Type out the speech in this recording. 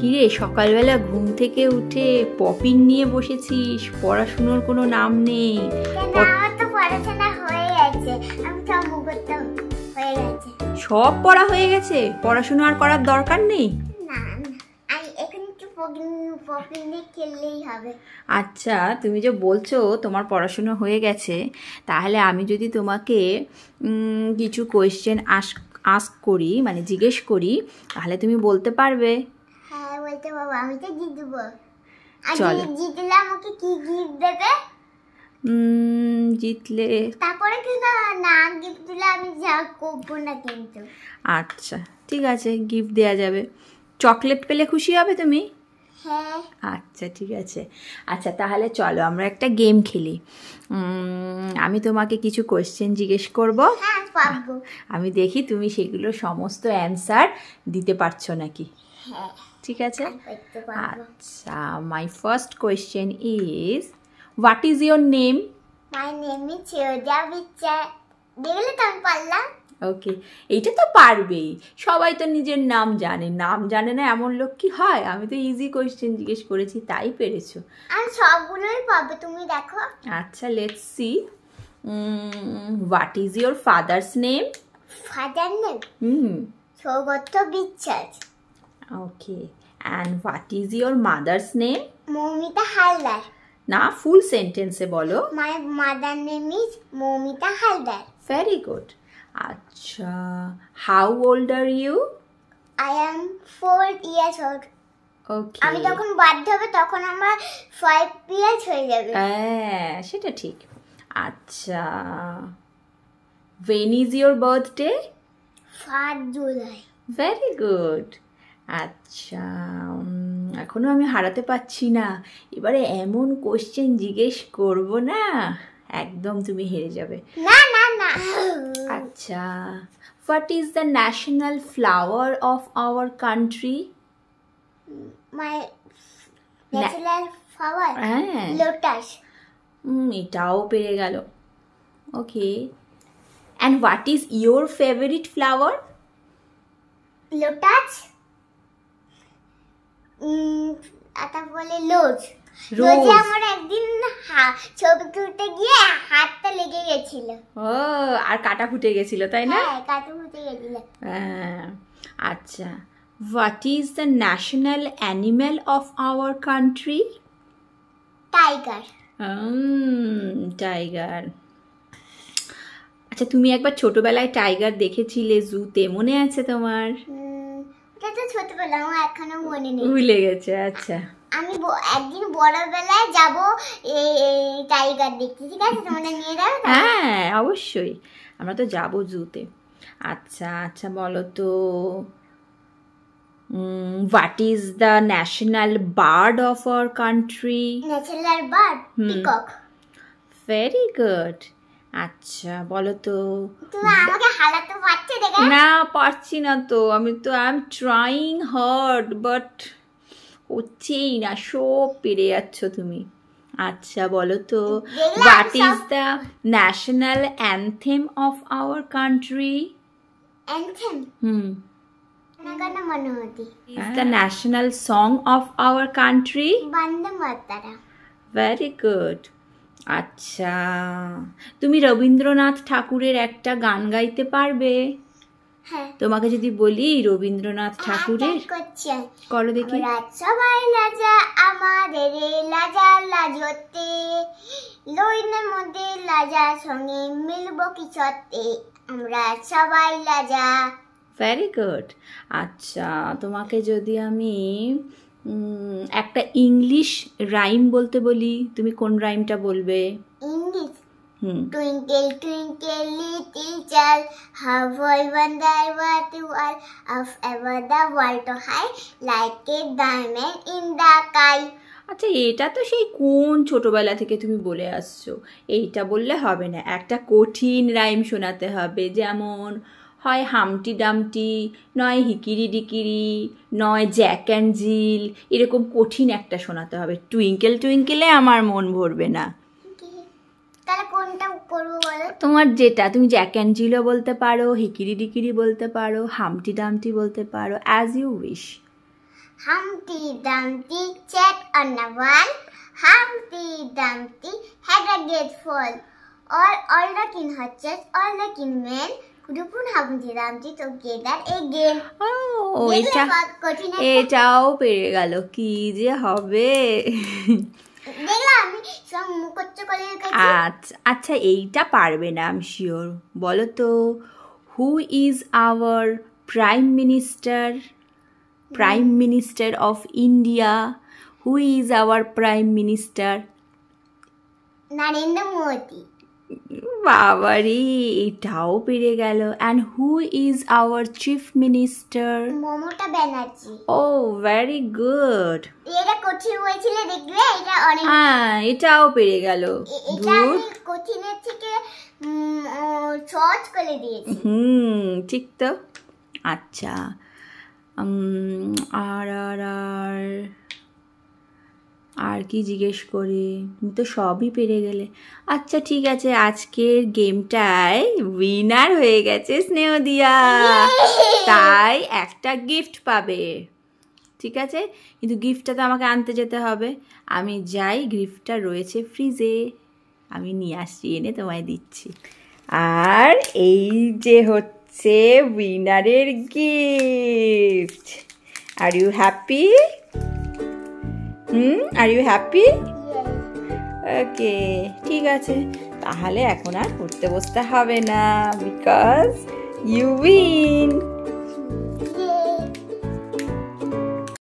কিরে সকালবেলা ঘুম থেকে উঠে পপিং নিয়ে বসেছিস, পড়াশোনার কোনো নাম নেই। সব পড়া হয়ে গেছে, পড়াশোনা আর করার দরকার নেই। আচ্ছা, তুমি যে বলছো তোমার পড়াশোনা হয়ে গেছে, তাহলে আমি যদি তোমাকে কিছু কোয়েশ্চেন আস্ক করি, মানে জিজ্ঞেস করি, তাহলে তুমি বলতে পারবে? হ্যাঁ বলতে পারবো, আমি তো জিতবো। চলো, জিতলে আমাকে কি গিফট দেবে? জিতলে তারপরে কিন্তু না গিফট দিলে আমি যা করবো না কিন্তু। আচ্ছা ঠিক আছে, গিফট দেওয়া যাবে। চকলেট পেলে খুশি হবে তুমি? হ্যাঁ। আচ্ছা ঠিক আছে। আচ্ছা তাহলে চলো আমরা একটা গেম খেলি। আমি তোমাকে কিছু কোয়েশ্চেন জিজ্ঞেস করব। হ্যাঁ পারবো। আমি দেখি তুমি সেগুলো সমস্ত অ্যান্সার দিতে পারছো নাকি। হ্যাঁ ঠিক আছে। আচ্ছা, my first question is, what is your name? My name is শিওজা বিচ্চা। দেখলে তো আমি পারলাম। ওকে, এইটা তো পারবেই, সবাই তো নিজের নাম জানে, নাম জানে না এমন লোক কি হয়? আমি তো ইজি কোয়েশ্চেন জিজ্ঞেস করেছি, তাই পেরেছো। আমি সবগুলোই পাবো, তুমি দেখো। আচ্ছা let's see, what is your father's name? Father name Saugata Biswas. Okay, and what is your mother's name? Moumita Haldar. না, ফুল সেন্টেন্সে বলো। My mother name is Moumita Haldar. Very good. আচ্ছা, how old are you? I am 4 years old. Okay, আমি যখন birthday হবে তখন আমার 5 years হয়ে যাবে। হ্যাঁ সেটা ঠিক। আচ্ছা, when is your birthday? 5 July. Very good. আচ্ছা, এখনো আমি হারাতে পারছি না, এবারে এমন কোশ্চেন জিজ্ঞেস করব না একদম তুমি হেরে যাবে। না না না। আচ্ছা, what is the national flower of our country? My national flower. হ্যাঁ, লোটাস। এটাও পেরে গেল। ওকে, and what is your favorite flower? Lotus. এটা বলে রোজ। রোজে আমার একদিন ছবি তুলতে গিয়ে হাতটা লেগে গেছিল। ও, আর কাটা ফুটে গেছিল তাই না? হ্যাঁ, কাটা ফুটে গেছিল। আচ্ছা, what is the national animal of our country? Tiger. Tiger. আচ্ছা, তুমি একবার ছোটবেলায় টাইগার দেখেছিলে জুতে, মনে আছে তোমার? এটা তো ছোটবেলা, আমার এখনো মনে নেই, ভুলে গেছে। আচ্ছা, আমি একদিন বড়বেলায় যাব টাইগার দেখতে, ঠিক আছে? তোমরা নিয়ে যাবে? হ্যাঁ অবশ্যই, আমরা তো যাবো জুতে। আচ্ছা আচ্ছা, বলো তো, what is the national bird of our country? National bird peacock. Very good. আচ্ছা বলো তো, তুমি আমাকে হারাতে পারছো? দেখো না পারছি না তো, আমি তো I am trying hard but হচ্ছেই না, সব পেরে যাচ্ছ তুমি। আচ্ছা বলো তো, what is the national anthem of our country? Anthem is the national song of our country? Vande Mataram. Very good. আচ্ছা, তুমি রবীন্দ্রনাথ ঠাকুরের একটা গান গাইতে পারবে? হ্যাঁ। তোমাকে যদি বলি রবীন্দ্রনাথ ঠাকুরের, করো দেখি। সবাই লাজা আমাদের লাজা লাজতে, লইনের মধ্যে লাজা সঙ্গে মিলবো কি সত্যি, আমরা সবাই লাজা। Very good. আচ্ছা, তোমাকে যদি আমি একটা ইংলিশ রাইম বলতে বলি, তুমি কোন রাইমটা বলবে? English? Twinkle twinkle little star, how I wonder what you are, of ever the world to hide like a diamond in the sky. আচ্ছা, এটা তো সেই কোন ছোটবেলা থেকে তুমি বলে আসছো, এইটা বললে হবে না, একটা কঠিন রাইম শোনাতে হবে, যেমন হয় হামটি ডামটি, নয় হিকিরি ডিকিরি, নয় জ্যাক অ্যান্ড জিল, এরকম কঠিন একটা শোনাতে হবে। টুইঙ্কেল টুইঙ্কেলে আমার মন ভরবে না। তাহলে কোনটা করবো বলো? তোমার যেটা, তুমি জ্যাক অ্যান্ড জিলও বলতে পারো, হিকিরি ডিকিরি বলতে পারো, হামটি ডামটি বলতে পারো, as you wish. Humpty Dumpty sat on a wall. Humpty Dumpty had a great fall. All the king horses, all the king men couldn't put Humpty Dumpty together again. এটাও পেরে গেল, কি যে হবে। আচ্ছা এইটা পারবে না, আমি শিওর। বলো তো, who is our prime minister of India? Who is our prime minister? Narendra Modi. বাবারে, এটাও পেরে গেল। And who is our chief minister? Mamata Banerjee. Oh very good. এটা কঠিন হয়েছিল, দেখলে এটা অনেক। হ্যাঁ, এটাও পেরে গেল। এটা কঠিনের থেকে সহজ করে দিয়েছি। ঠিক তো। আচ্ছা, আর কি জিজ্ঞেস করি? তুমি তো সবই পেরে গেলে। আচ্ছা ঠিক আছে, আজকের গেমটায় উইনার হয়ে গেছে স্নেহদিয়া, তাই একটা গিফট পাবে। ঠিক আছে, কিন্তু গিফটটা তো আমাকে আনতে যেতে হবে। আমি যাই, গিফটটা রয়েছে ফ্রিজে, আমি নিয়ে আসছি, এনে তোমায় দিচ্ছি। আর এই যে হচ্ছে উইনারের gift. Are you happy? Are you happy? Okay, ঠিক আছে, তাহলে এখন আর পড়তে বসতে হবে না, বিকজ ইউ উইন।